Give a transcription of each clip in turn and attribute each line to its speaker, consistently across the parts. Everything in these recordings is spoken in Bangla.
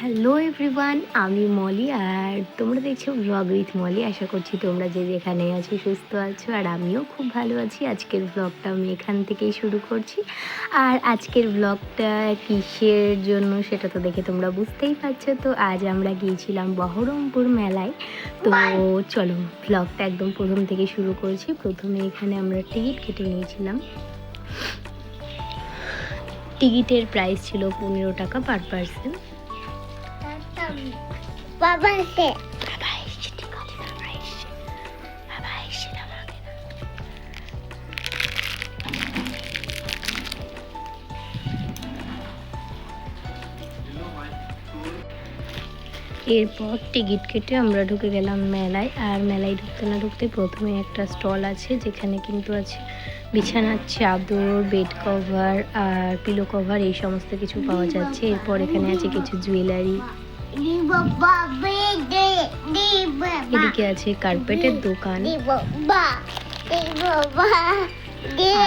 Speaker 1: হ্যালো এভরিওয়ান, আমি মলি আর তোমরা দেখছো ব্লগ উইথ মলি। আশা করছি তোমরা যে যেখানে আছো সুস্থ আছো, আর আমিও খুব ভালো আছি। আজকের ব্লগটা আমি এখান থেকেই শুরু করছি। আর আজকের ব্লগটা কিসের জন্য সেটা তো দেখে তোমরা বুঝতেই পারছো। তো আজ আমরা গিয়েছিলাম বহরমপুর মেলায়। তো চলো ব্লগটা একদম প্রথম থেকে শুরু করছি। প্রথমে এখানে আমরা টিকিট কেটে নিয়েছিলাম। টিকিটের প্রাইস ছিল 15 টাকা পার পার্সন। এরপর টিকিট কেটে আমরা ঢুকে গেলাম মেলায়। আর মেলায় ঢুকতে না ঢুকতে প্রথমে একটা স্টল আছে, যেখানে কিন্তু আছে বিছানার চাদর, বেড কভার আর পিলো কভার, এই সমস্ত কিছু পাওয়া যাচ্ছে। এরপর এখানে আছে কিছু জুয়েলারি, এদিকে আছে কার্পেটের দোকান।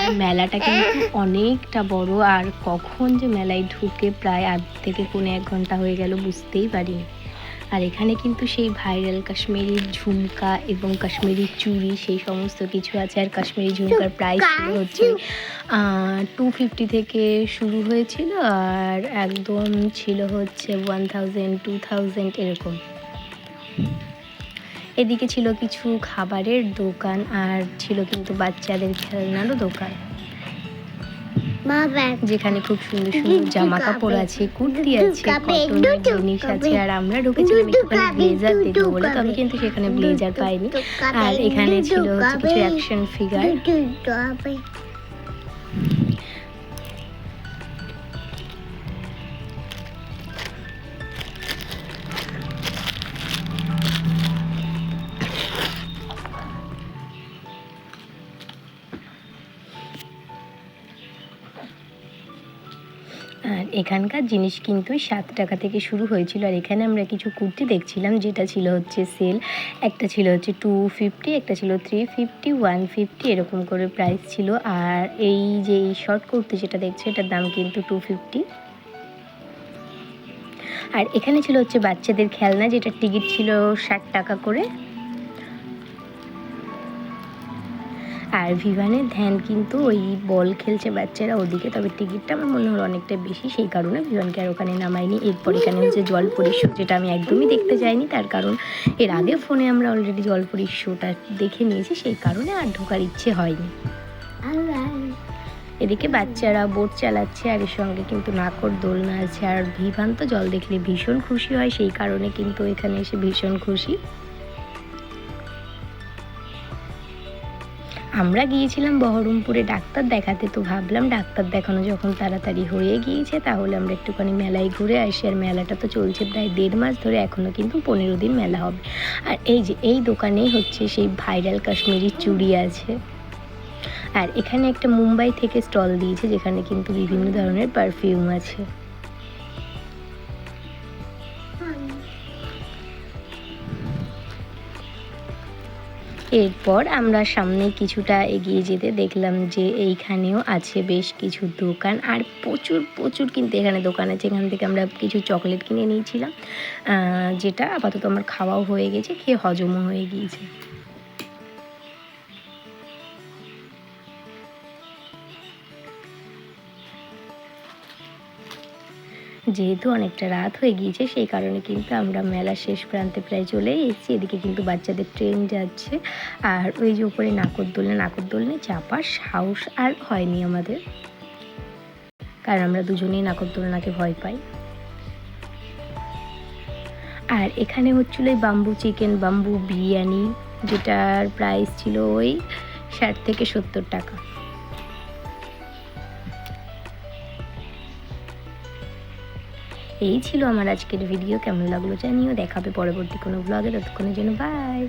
Speaker 1: আর মেলাটা কিন্তু অনেকটা বড়, আর কখন যে মেলায় ঢুকে প্রায় আধ থেকে 1.5 ঘন্টা হয়ে গেল বুঝতেই পারিনি। আর এখানে কিন্তু সেই ভাইরাল কাশ্মীরি ঝুমকা এবং কাশ্মীরি চুড়ি সেই সমস্ত কিছু আছে। আর কাশ্মীরি ঝুমকার প্রাইস ছিল হচ্ছে 250 থেকে শুরু হয়েছিল, আর একদম ছিল হচ্ছে 1000, 2000 এরকম। এদিকে ছিল কিছু খাবারের দোকান, আর ছিল কিন্তু বাচ্চাদের খেলনারও দোকান, যেখানে খুব সুন্দর সুন্দর জামা কাপড় আছে, কুর্তি আছে, কটনের জিনিস আছে। আর আমরা ঢুকেছিলাম এখানে ব্লেজার দেখবো বলে, তো আমি কিন্তু সেখানে ব্লেজার পাইনি। আর এখানে ছিল হচ্ছে কিছু অ্যাকশন ফিগার। আর এখানকার জিনিস কিন্তু 7 টাকা থেকে শুরু হয়েছিল। আর এখানে আমরা কিছু কুর্তি দেখছিলাম, যেটা ছিল হচ্ছে সেল। একটা ছিল হচ্ছে 250, একটা ছিল 350, 150 এরকম করে প্রাইস ছিল। আর এই যে এই শর্ট কুর্তি যেটা দেখছো, এটার দাম কিন্তু 250। আর এখানে ছিল হচ্ছে বাচ্চাদের খেলনা, যেটার টিকিট ছিল 60 টাকা করে। আর ভিভানের ধ্যান কিন্তু ওই বল খেলছে বাচ্চারা ওদিকে, তবে টিকিটটা আমার মনে হলো অনেকটা বেশি, সেই কারণে ভিভানকে আর ওখানে নামাইনি। এরপর এখানে হচ্ছে জলপরীর শো, যেটা আমি একদমই দেখতে যাইনি, তার কারণ এর আগে ফোনে আমরা অলরেডি জলপরীর শোটা দেখে নিয়েছি, সেই কারণে আর ঢোকার ইচ্ছে হয়নি। এদিকে বাচ্চারা বোট চালাচ্ছে, আর এর সঙ্গে কিন্তু নাকর দোলনা আছে। আর ভিভান তো জল দেখলে ভীষণ খুশি হয়, সেই কারণে কিন্তু এখানে এসে ভীষণ খুশি। আমরা গিয়েছিলাম বহরমপুরে ডাক্তার দেখাতে, তো ভাবলাম ডাক্তার দেখানো যখন তাড়াতাড়ি হয়ে গিয়েছে, তাহলে আমরা একটুখানি মেলায় ঘুরে আসি। আর মেলাটা তো চলছে প্রায় 1.5 মাস ধরে, এখনও কিন্তু 15 দিন মেলা হবে। আর এই যে এই দোকানেই হচ্ছে সেই ভাইরাল কাশ্মীরি চুড়ি আছে। আর এখানে একটা মুম্বাই থেকে স্টল দিয়েছে, যেখানে কিন্তু বিভিন্ন ধরনের পারফিউম আছে। এরপর আমরা সামনে কিছুটা এগিয়ে যেতে দেখলাম যে এইখানেও আছে বেশ কিছু দোকান, আর প্রচুর প্রচুর কিন্তু এখানে দোকান আছে। এখান থেকে আমরা কিছু চকলেট কিনে নিয়েছিলাম, যেটা আপাতত আমার খাওয়াও হয়ে গেছে, খেয়ে হজমও হয়ে গিয়েছে। যেহেতু অনেকটা রাত হয়ে গিয়েছে, সেই কারণে কিন্তু আমরা মেলা শেষ প্রান্তে প্রায় চলে এসেছি। এদিকে কিন্তু বাচ্চাদের ট্রেন যাচ্ছে, আর ওই যে উপরে নাকরদোলনে চাপার সাহস আর হয়নি আমাদের, কারণ আমরা দুজনেই নাকরদোলনাকে ভয় পাই। আর এখানে হচ্ছিল এই বাম্বু চিকেন, বাম্বু বিরিয়ানি, যেটার প্রাইস ছিল ওই 60 থেকে 70 টাকা। এই ছিল আমার আজকের ভিডিও। কেমন লাগলো জানিও। দেখাবে পরবর্তী কোনো ব্লগে, ততক্ষণের জন্য বাই।